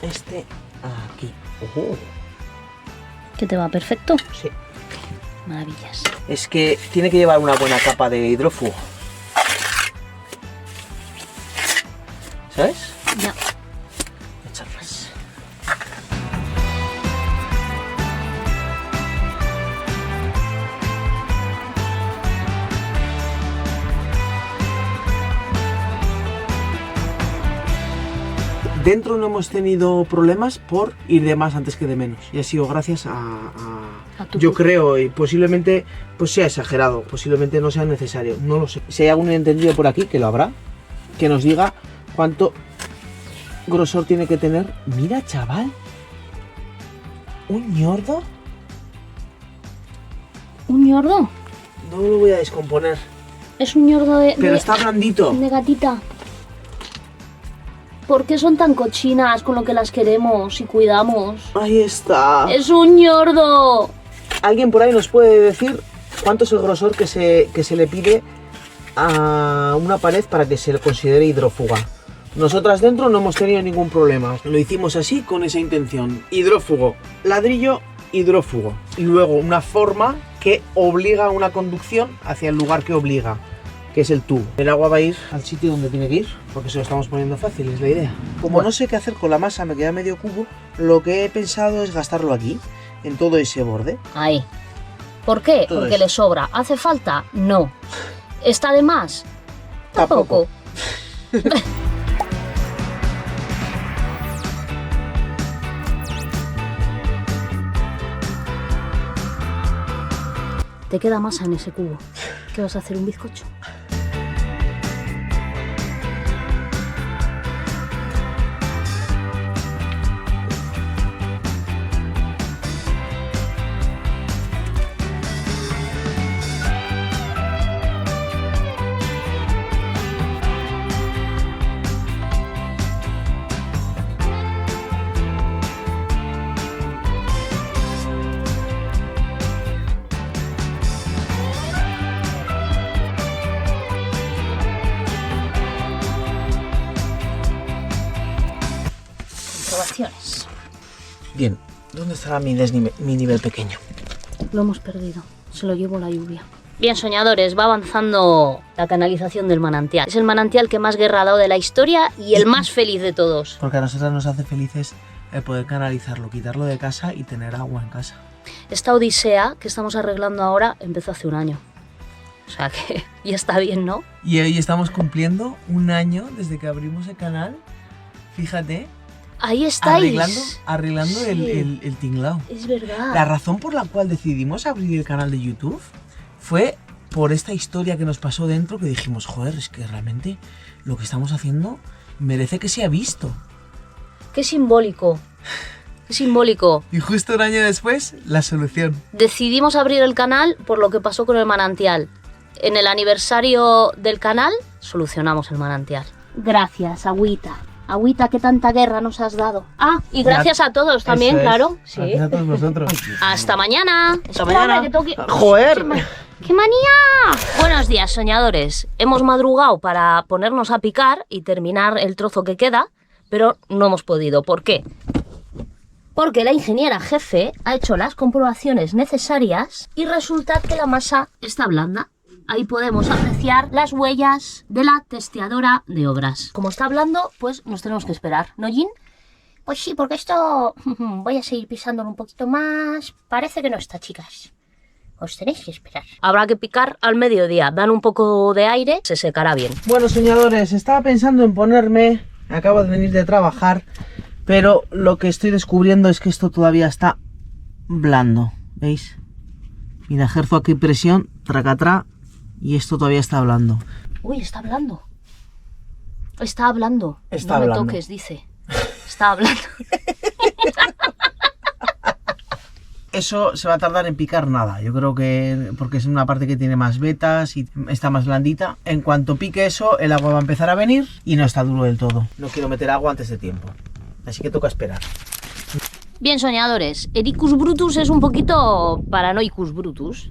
este aquí. Ojo. ¿Que te va perfecto? Sí. Maravillas. Es que tiene que llevar una buena capa de hidrófugo. ¿Sabes? Ya. Echar más. Dentro no hemos tenido problemas por ir de más antes que de menos. Y ha sido gracias a tu yo culpa. creo, y posiblemente pues sea exagerado, posiblemente no sea necesario, no lo sé. Si hay algún entendido por aquí, que lo habrá, que nos diga cuánto grosor tiene que tener. Mira, chaval, un ñordo. ¿Un ñordo? No lo voy a descomponer, Es un ñordo pero está blandito. de gatita. ¿Por qué son tan cochinas con lo que las queremos y cuidamos? Ahí está. ¡Es un ñordo! ¿Alguien por ahí nos puede decir cuánto es el grosor que se le pide a una pared para que se le considere hidrófuga? Nosotras dentro no hemos tenido ningún problema. Lo hicimos así con esa intención. Hidrófugo, ladrillo, hidrófugo. Y luego una forma que obliga a una conducción hacia el lugar que obliga, que es el tubo. El agua va a ir al sitio donde tiene que ir, porque se lo estamos poniendo fácil, es la idea. Como no sé qué hacer con la masa, me queda medio cubo, lo que he pensado es gastarlo aquí, en todo ese borde. Ahí. ¿Por qué? Todo Porque eso. le sobra. ¿Hace falta? No. ¿Está de más? Tampoco. Te queda masa en ese cubo. ¿Qué vas a hacer? ¿Un bizcocho? Comprobaciones. Bien, ¿dónde estará mi nivel pequeño? Lo hemos perdido. Se lo llevó la lluvia. Bien, soñadores, va avanzando la canalización del manantial. Es el manantial que más guerra ha dado de la historia y el más feliz de todos. Porque a nosotras nos hace felices el poder canalizarlo, quitarlo de casa y tener agua en casa. Esta odisea que estamos arreglando ahora empezó hace un año. O sea que ya está bien, ¿no? Y hoy estamos cumpliendo un año desde que abrimos el canal. Fíjate, Ahí estáis. arreglando Sí. el tinglao. Es verdad. La razón por la cual decidimos abrir el canal de YouTube fue por esta historia que nos pasó dentro, que dijimos, joder, es que realmente lo que estamos haciendo merece que sea visto. Qué simbólico. Qué simbólico. Y justo un año después, la solución. Decidimos abrir el canal por lo que pasó con el manantial. En el aniversario del canal, solucionamos el manantial. Gracias, Agüita. Agüita, qué tanta guerra nos has dado. Ah, y gracias a todos también, Eso es. claro. Sí. Gracias a todos vosotros. Hasta mañana. Hasta mañana. Que tengo que- ¡Joder! ¡Qué manía! Buenos días, soñadores. Hemos madrugado para ponernos a picar y terminar el trozo que queda, pero no hemos podido. ¿Por qué? Porque la ingeniera jefe ha hecho las comprobaciones necesarias y resulta que la masa está blanda. Ahí podemos apreciar las huellas de la testeadora de obras. Como está blando, pues nos tenemos que esperar, ¿no, Jin? Pues sí, porque esto... voy a seguir pisándolo un poquito más. Parece que no está, chicas. Os tenéis que esperar. Habrá que picar al mediodía. Dan un poco de aire, se secará bien. Bueno, soñadores, estaba pensando en ponerme... Acabo de venir de trabajar, pero lo que estoy descubriendo es que esto todavía está blando. ¿Veis? Mira, ejerzo aquí presión, tracatrá, y esto todavía está blando. Uy, está hablando. Está hablando. Está no hablando. me toques, dice. Está hablando. Eso se va a tardar en picar nada. Yo creo que porque es una parte que tiene más vetas y está más blandita. En cuanto pique eso, el agua va a empezar a venir y no está duro del todo. No quiero meter agua antes de tiempo. Así que toca esperar. Bien, soñadores, Ericus Brutus es un poquito Paranoicus Brutus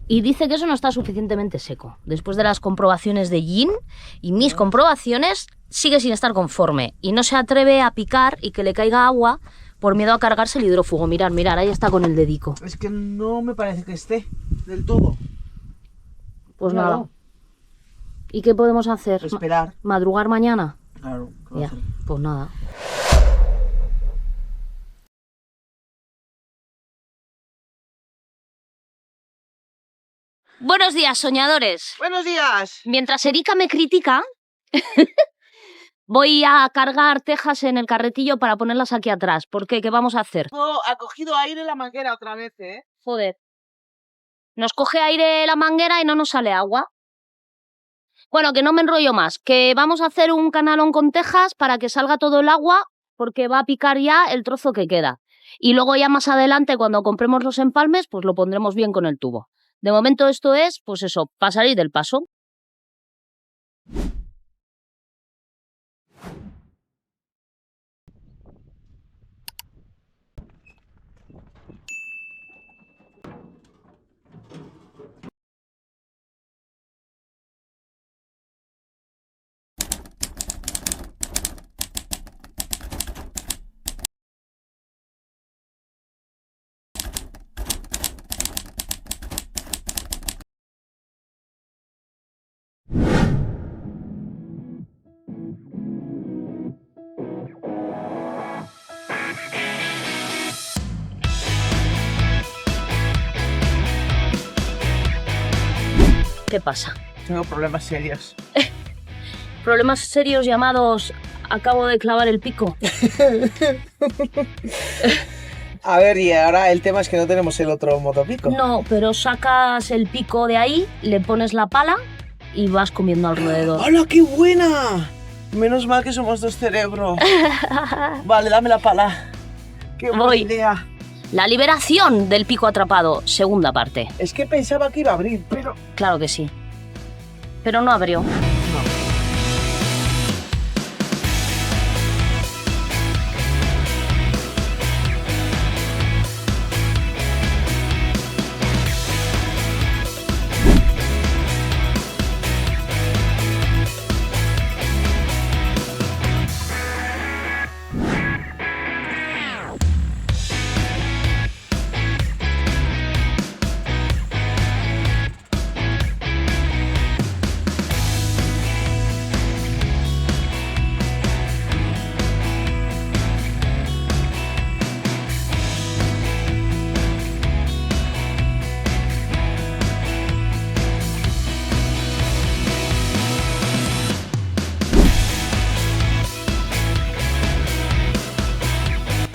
y dice que eso no está suficientemente seco. Después de las comprobaciones de Jin y mis comprobaciones, sigue sin estar conforme y no se atreve a picar y que le caiga agua por miedo a cargarse el hidrófugo. Mirad, ahí está con el dedico. Es que no me parece que esté del todo. Pues Claro. nada. ¿Y qué podemos hacer? Esperar. ¿Madrugar mañana? Claro. Ya, pues nada. Buenos días, soñadores. Buenos días. Mientras Erika me critica, voy a cargar tejas en el carretillo para ponerlas aquí atrás. ¿Por qué? ¿Qué vamos a hacer? Ha cogido aire la manguera otra vez, ¿eh? Joder. Nos coge aire la manguera y no nos sale agua. Bueno, que no me enrollo más. Que vamos a hacer un canalón con tejas para que salga todo el agua, porque va a picar ya el trozo que queda. Y luego ya más adelante, cuando compremos los empalmes, pues lo pondremos bien con el tubo. De momento esto es, pues eso, para salir del paso. ¿Qué pasa? Tengo problemas serios. Problemas serios llamados acabo de clavar el pico. A ver, y ahora el tema es que no tenemos el otro motopico. No, pero sacas el pico de ahí, le pones la pala y vas comiendo alrededor. ¡Hola, qué buena! Menos mal que somos dos cerebros. Vale, dame la pala. Qué buena Voy. idea. La liberación del pico atrapado, segunda parte. Es que pensaba que iba a abrir, pero... Claro que sí. Pero no abrió.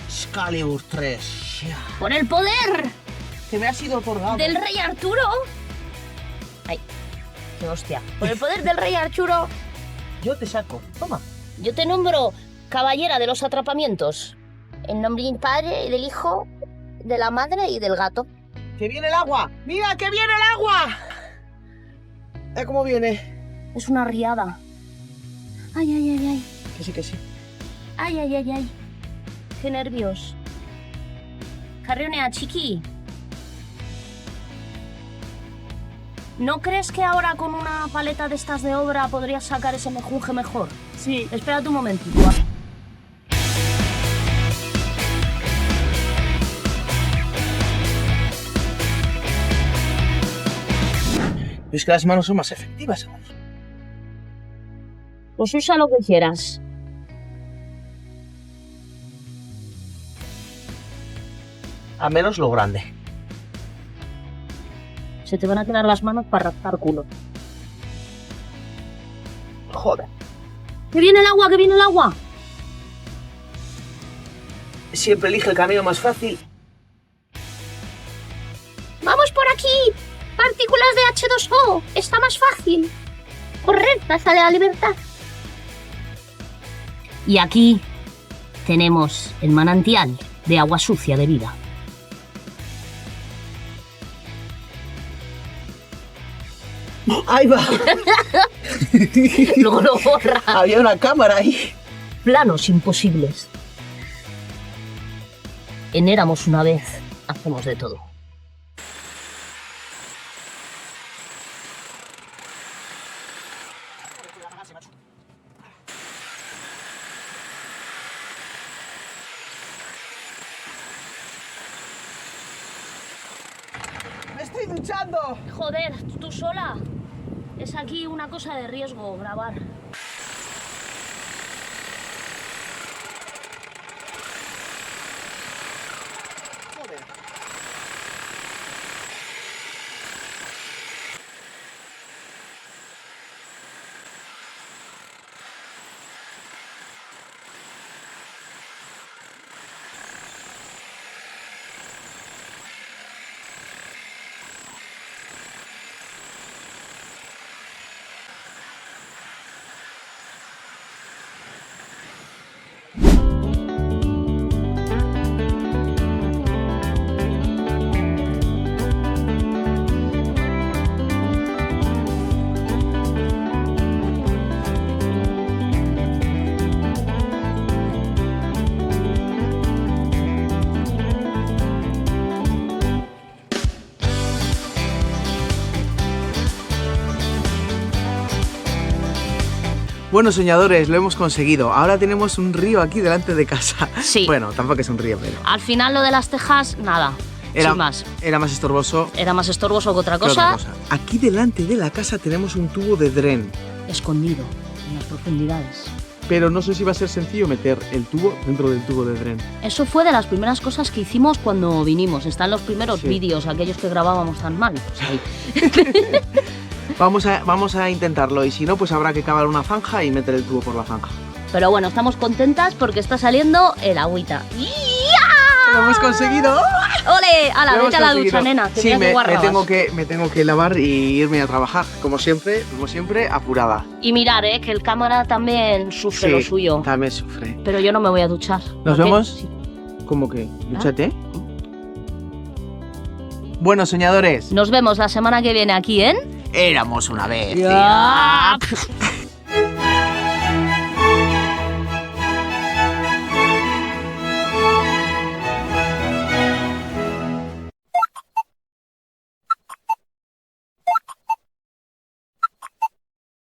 Excalibur 3. ¡Por el poder Que me ha sido otorgado. del rey Arturo! ¡Ay! ¡Qué hostia! Por el poder del rey Arturo, Yo te saco. Toma. yo te nombro caballera de los atrapamientos. En nombre del Padre y del Hijo, de la Madre y del Gato. ¡Que viene el agua! ¡Mira, que viene el agua! ¿Cómo viene? Es una riada. ¡Ay, ay, ay, ay! Que sí, que sí. ¡Ay, ay, ay, ay! ¡Qué nervios! Carrionea, chiqui. ¿No crees que ahora con una paleta de estas de obra podrías sacar ese mejunje mejor? Sí. Espérate un momentito. Es que las manos son más efectivas. Pues usa lo que quieras. A menos lo grande. Se te van a quedar las manos para rascar culo. Joder. ¡Que viene el agua, que viene el agua! Siempre elige el camino más fácil. ¡Vamos por aquí! ¡Partículas de H2O! ¡Está más fácil! ¡Corred, taza de la libertad! Y aquí tenemos el manantial de agua sucia de vida. ¡Ahí va! Luego lo borra. Había una cámara ahí. Planos imposibles. En Éramos una vez hacemos de todo. ¡Me estoy duchando! Joder, ¿tú sola? Es aquí una cosa de riesgo grabar. Joder. Bueno, soñadores, lo hemos conseguido. Ahora tenemos un río aquí delante de casa. Sí. Bueno, tampoco es un río, pero... Al final lo de las tejas, nada, sin más. Era más estorboso Era más estorboso que otra que cosa. otra cosa. Aquí delante de la casa tenemos un tubo de dren. Escondido en las profundidades. Pero no sé si va a ser sencillo meter el tubo dentro del tubo de dren. Eso fue de las primeras cosas que hicimos cuando vinimos. Están los primeros Sí. vídeos, aquellos que grabábamos tan mal. Pues ahí. Vamos a intentarlo y si no, pues habrá que cavar una zanja y meter el tubo por la zanja. Pero bueno, estamos contentas porque está saliendo el agüita. ¡Lo hemos conseguido! ¡Ole! ¡Hala, Lo vete a hemos la conseguido. ducha, nena! Que Sí, mira qué me guarrabas. tengo que lavar y irme a trabajar, como siempre, apurada. Y mirar, que el cámara también sufre lo suyo. También sufre. Pero yo no me voy a duchar. ¿Nos ¿Por qué? vemos? Sí. ¿Cómo que? Dúchate. Bueno, soñadores. Nos vemos la semana que viene aquí en... Éramos una vez. Ya.